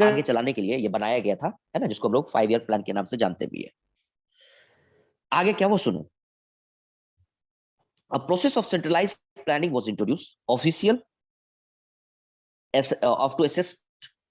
आगे चलाने के लिए ये बनाया गया था, है ना, जिसको हम लोग 5 ईयर प्लान के नाम से जानते भी है। आगे क्या वो सुनो। A process of centralized planning was introduced, official of to assess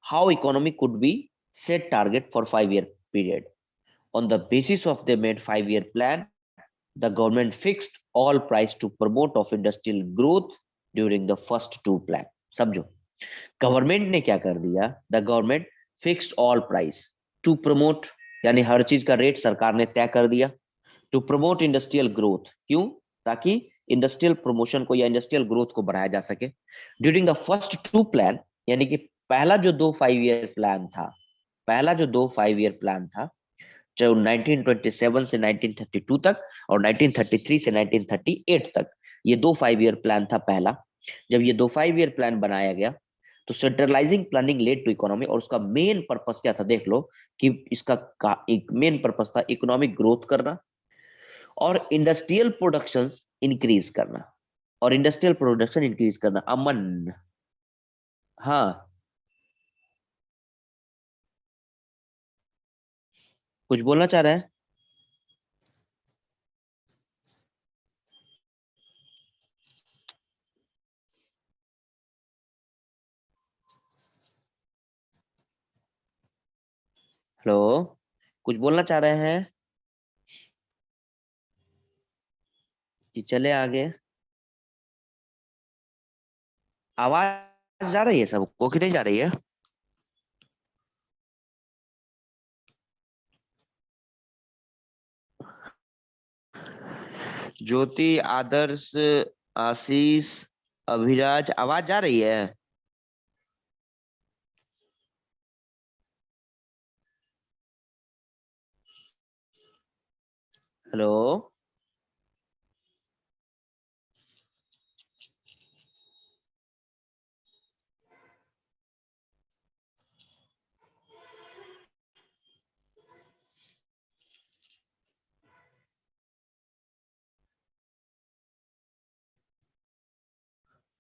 how economy could be set target for 5 year period. On the basis of the made 5 year plan, the government fixed all price to promote of industrial growth during the first two plan. समझो, government ने क्या कर दिया, the government fixed all price to promote, यानी हर चीज का rate सरकार ने तय कर दिया, टू प्रमोट इंडस्ट्रियल ग्रोथ, क्यों, ताकि इंडस्ट्रियल प्रमोशन को या इंडस्ट्रियल ग्रोथ को बढ़ाया जा सके during the first two plan, यानी कि पहला जो 2 5 ईयर प्लान था, पहला जो 2 5 ईयर प्लान था, जो 1927 से 1932 तक और 1933 से 1938 तक, ये 2 5 ईयर प्लान था पहला। जब ये 2 5 ईयर प्लान बनाया गया तो centralising planning led to economy, और उसका मेन पर्पस क्या था देख लो, कि इसका एक मेन पर्पस था इकोनॉमिक ग्रोथ करना और इंडस्ट्रियल प्रोडक्शन इंक्रीज करना, और इंडस्ट्रियल प्रोडक्शन इंक्रीज करना। अमन, हाँ, कुछ बोलना चाह रहा है? हेलो, कुछ बोलना चाह रहे हैं कि चले आगे? आवाज जा रही है सबको कि नहीं जा रही है? ज्योति, आदर्श, आशीष, अभिराज, आवाज जा रही है? हेलो,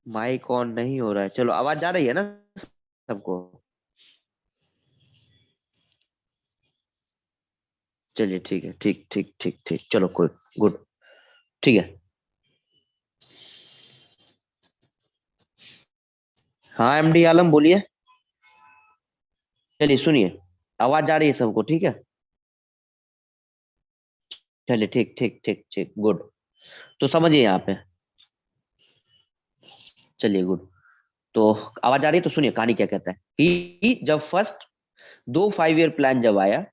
माइक ऑन नहीं हो रहा है। चलो, आवाज जा रही है ना सबको? चलिए ठीक है, ठीक ठीक ठीक ठीक, चलो कोई, गुड, ठीक है। हाँ एमडी आलम बोलिए। चलिए सुनिए, आवाज जा रही है सबको, ठीक है? चलिए ठीक ठीक ठीक ठीक, गुड। तो समझिए यहाँ पे, चलिए गुड। तो आवाज आ रही है तो सुनिए कहानी क्या कहता है कि जब फर्स्ट 2 5 ईयर प्लान जब आया,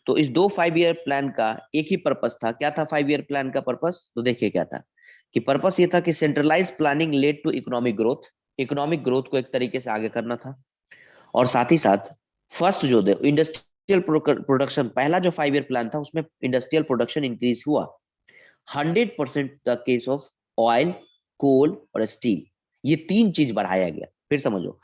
तो इस 2 5 ईयर प्लान का एक ही पर्पस था। क्या था 5 ईयर प्लान का पर्पस? तो देखिए क्या था, कि पर्पस ये था कि centralise planning led to economic growth, economic growth को एक तरीके से आगे करना था। और साथ ही साथ फर्स्ट जो इंडस्ट्रियल प्रोडक्शन, पहला जो 5 ईयर प्लान था उसमें इंडस्ट्रियल प्रोडक्शन इंक्रीज हुआ 100% द केस ऑफ ऑयल, कोल और स्टील, ये तीन चीज बढ़ाया गया। फिर समझो,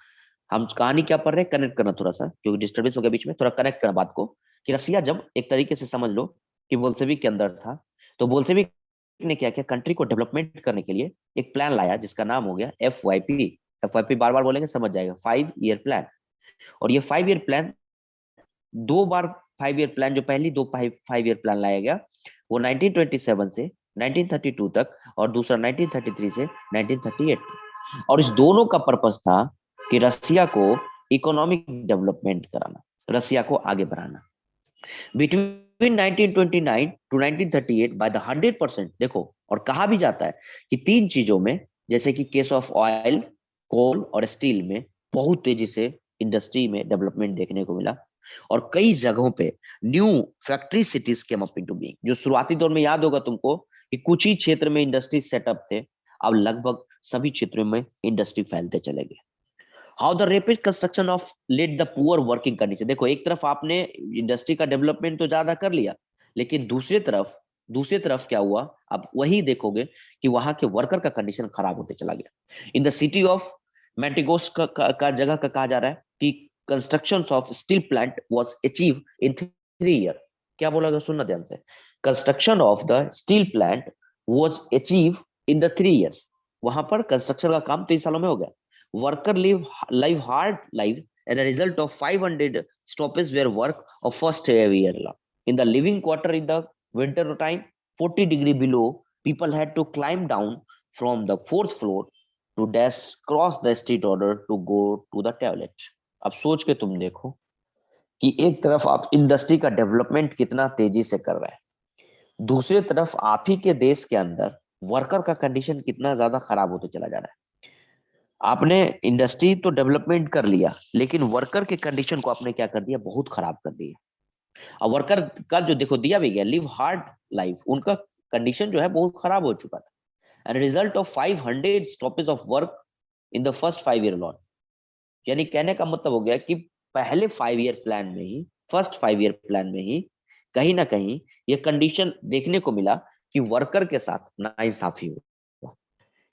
हम कहानी क्या पढ़ रहे हैं, कनेक्ट करना थोड़ा सा, क्योंकि डिस्टर्बेंस हो गया बीच में, थोड़ा कनेक्ट करना बात को। कि रसिया जब एक तरीके से समझ लो कि बोल्शेविक के अंदर था, तो बोल्शेविक ने क्या किया, कंट्री को डेवलपमेंट करने के लिए एक प्लान लाया जिसका नाम हो गया FYP। FYP बार बार बोलेंगे समझ जाएगा, 5 ईयर प्लान। और ये 5 ईयर प्लान, दो बार 5 ईयर प्लान, जो पहली दो 5 ईयर प्लान लाया गया वो 1927 से 1932 तक, और दूसरा 1933 से 1938 तक। और इस दोनों का पर्पस था कि रसिया को इकोनॉमिक डेवलपमेंट कराना, रसिया को आगे बढ़ाना। बिटवीन 1929 टू 1938 बाय द 100%, देखो, और कहा भी जाता है कि तीन चीजों में, जैसे कि केस ऑफ ऑयल, कोल और स्टील में बहुत तेजी से इंडस्ट्री में डेवलपमेंट देखने को मिला। और कई जगहों पे new factory cities came up into being. जो शुरुआती दौर में याद होगा तुमको कि कुछ ही क्षेत्र में इंडस्ट्री सेटअप थे, अब लगभग सभी क्षेत्रों में इंडस्ट्री फैलते चले गए। How the rapid construction of let the poor working condition, देखो एक तरफ आपने इंडस्ट्री का डेवलपमेंट तो ज्यादा कर लिया, लेकिन दूसरी तरफ क्या हुआ, आप वही देखोगे कि वहां के वर्कर का कंडीशन खराब होते चला गया। इन द सिटी ऑफ मेंटिगोस का जगह का कहा जा रहा है कि construction of steel plant was achieve in 3 year. क्या बोला गया, सुनना ध्यान से, construction of the steel plant was achieve in the 3 years. वहां पर कंस्ट्रक्शन का काम 3 सालों में हो गया। Worker live live hard live as a result of 500 stoppages were work of first year law. In the living quarter in the winter time, 40 degree below, people had to climb down from the fourth floor to dash cross the street order to go to the toilet. अब सोच के तुम देखो कि एक तरफ आप industry का डेवलपमेंट कितना तेजी से कर रहे हैं, दूसरी तरफ आप ही के देश के अंदर वर्कर का कंडीशन कितना ज्यादा खराब होते चला जा रहा है। आपने इंडस्ट्री तो डेवलपमेंट कर लिया, लेकिन वर्कर के कंडीशन को आपने क्या कर दिया, बहुत खराब कर दिया। और वर्कर का जो देखो दिया भी गया, लिव हार्ड लाइफ, उनका कंडीशन जो है बहुत खराब हो चुका था। And result of 500 stoppage of work in the first 5 year lawn, यानी कहने का मतलब हो गया कि पहले 5 ईयर प्लान में ही, फर्स्ट 5 ईयर प्लान में ही कहीं ना कहीं ये कंडीशन देखने को मिला कि वर्कर के साथ नाइंसाफी हुआ।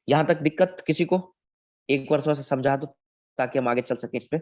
यहां तक दिक्कत किसी को एक बार थोड़ा सा समझा दो ताकि हम आगे चल सके इस पे।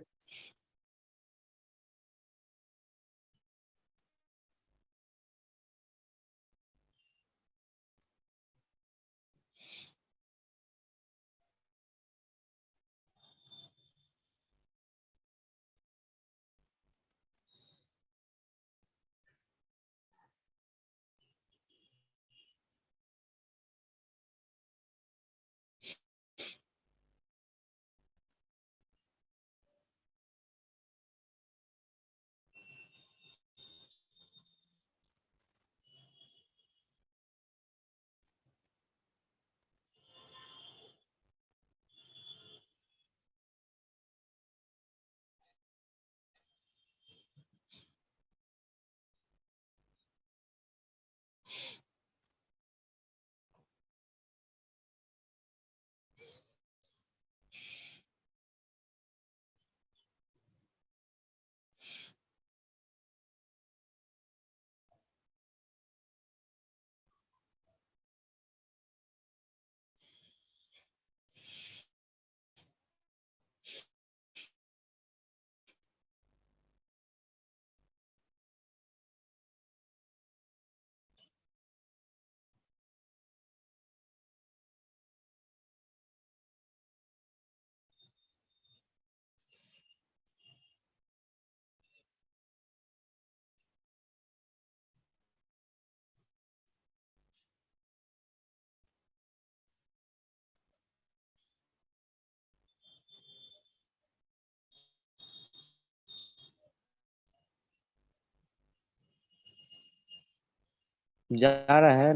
जा रहा है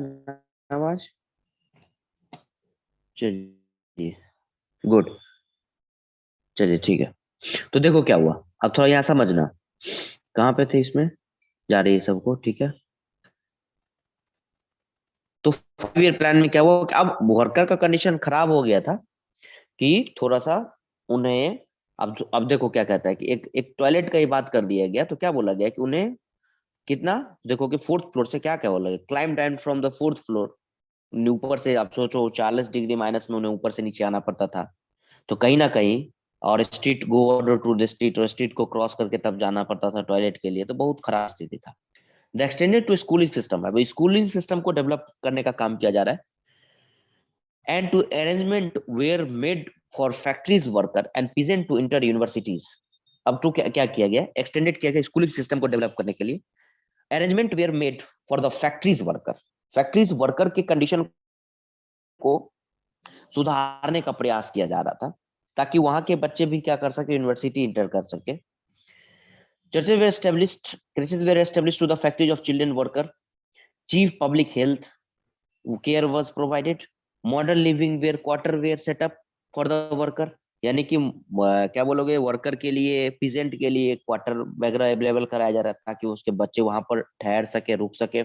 आवाज? चलिए, गुड, चलिए ठीक है। तो देखो क्या हुआ, अब थोड़ा यहाँ समझना, कहाँ पे थे इसमें, जा रही है सबको, ठीक है। तो 5 ईयर प्लान में क्या हुआ कि अब वर्कर का कंडीशन खराब हो गया था कि थोड़ा सा उन्हें, अब देखो क्या कहता है कि एक एक टॉयलेट का ही बात कर दिया गया, तो क्या बोला गया कि उन्हें कितना, देखो कि फोर्थ फ्लोर से क्या क्या बोला गया, climb down from the fourth floor, ऊपर से आप सोचो 40 डिग्री माइनस में उन्हें ऊपर से नीचे आना पड़ता था, तो कहीं ना कहीं, और street go order to the street, और स्ट्रीट को क्रॉस करके तब जाना पड़ता था टॉयलेट के लिए, तो बहुत खराब स्थिति था। The extended to schooling system, अब स्कूलिंग सिस्टम को डेवलप करने का काम किया जा रहा है। And to arrangement were made for factories worker and peasant to enter universities. अब तो क्या किया गया, एक्सटेंडेड किया गया स्कूलिंग सिस्टम को डेवलप करने के लिए। Arrangement were made for the factories worker, factories worker की कंडीशन को सुधारने का प्रयास किया जा रहा था ताकि वहां के बच्चे भी क्या कर सके, यूनिवर्सिटी इंटर कर सके। Churches were established, crises were established to the factories of children worker. Chief public health care was provided. Modern living where quarter were set up for the worker. यानी कि क्या बोलोगे, वर्कर के लिए, peasant के लिए क्वार्टर वगैरह available कराया जा रहा था ताकि उसके बच्चे वहां पर ठहर सके, रुक सके,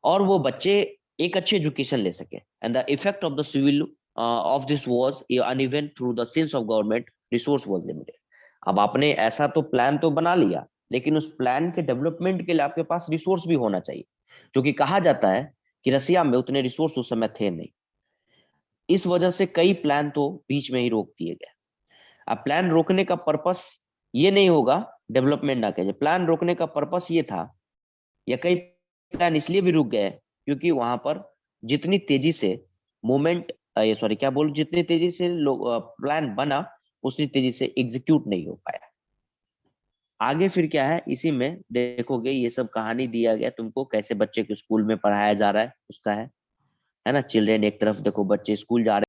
और वो बच्चे एक अच्छे एजुकेशन ले सके। And the effect of the civil of this was uneven through the sense of government resource was limited. अब आपने ऐसा तो प्लान तो बना लिया, लेकिन उस प्लान के डेवलपमेंट के लिए आपके पास रिसोर्स भी होना चाहिए, जो कि कहा जाता है कि रसिया में उतने रिसोर्स उस समय थे नहीं। इस वजह से कई प्लान तो बीच में ही रोक दिए गए। अब प्लान रोकने का पर्पस ये नहीं होगा डेवलपमेंट ना कहे, प्लान रोकने का पर्पस ये था, या कई प्लान इसलिए भी रुक गए क्योंकि वहां पर जितनी तेजी से मूवमेंट, ये सॉरी क्या बोल, जितनी तेजी से प्लान बना उतनी तेजी से एग्जीक्यूट नहीं हो पाया। आगे फिर क्या है, इसी में देखोगे ये सब कहानी दिया गया तुमको, कैसे बच्चे को स्कूल में पढ़ाया जा रहा है उसका है ना। चिल्ड्रेन एक तरफ देखो बच्चे स्कूल जा रहे